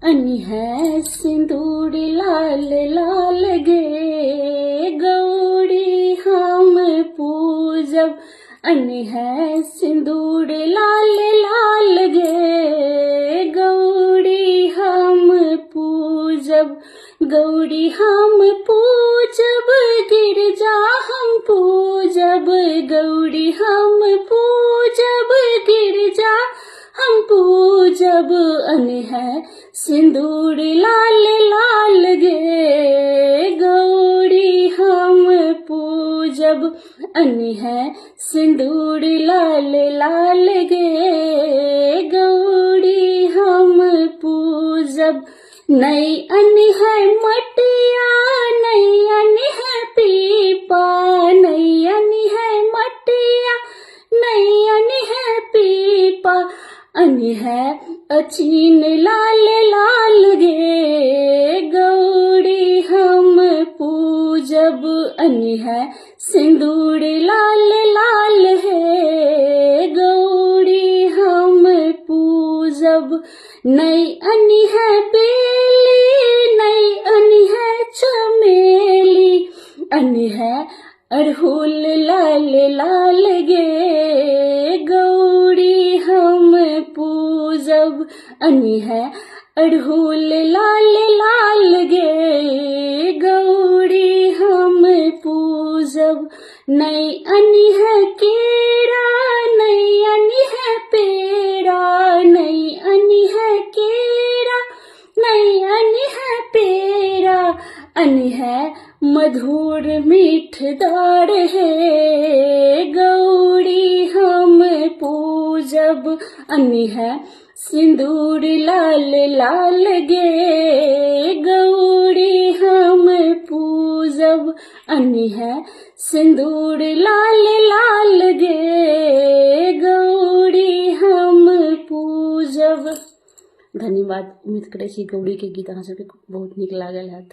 अनि है सिंदूर लाल लाल गे गौरी हम पूजब। अनि है सिंदूर लाल लाल गे गौरी हम पूजब। गौरी हम पूजब गिरजा हम पूजब। गौरी हम पूजब गिरजा हम पूजब। अनि है सिंदूर लाल लाल गे गौरी हम पूजब। अनि है सिंदूर लाल लाल गे गौरी हम पूजब। नई अनि है मटिया नई अनि है पीपा। नई अनि है मटिया नई अनि है पीपा। अनि है अचीन लाल लाल गे गौरी हम पूजब। अनि है सिंदूर लाल लाल है गौरी हम पूजब। नई अनि है बेली नई अनि है चमेली। अनि है अड़हुल लाल लाल गे गौरी हम पूजब। अनि है अड़हुल लाल लाल गे गौरी हम पूजब। नई अनि है केरा नई अनि है पेड़ा। नई अनि है केरा नई अनि है पेड़ा। अनि है मधुर मीठदार है गौरी हम पूजब। अनि है सिंदूर लाल लाल गे गौरी हम पूजब। अनि है सिंदूर लाल लाल गे गौरी हम पूजब। धन्यवाद। उम्मीद करै छी गौरी के गीत अहाँ सबके बहुत नीक लागल हैत।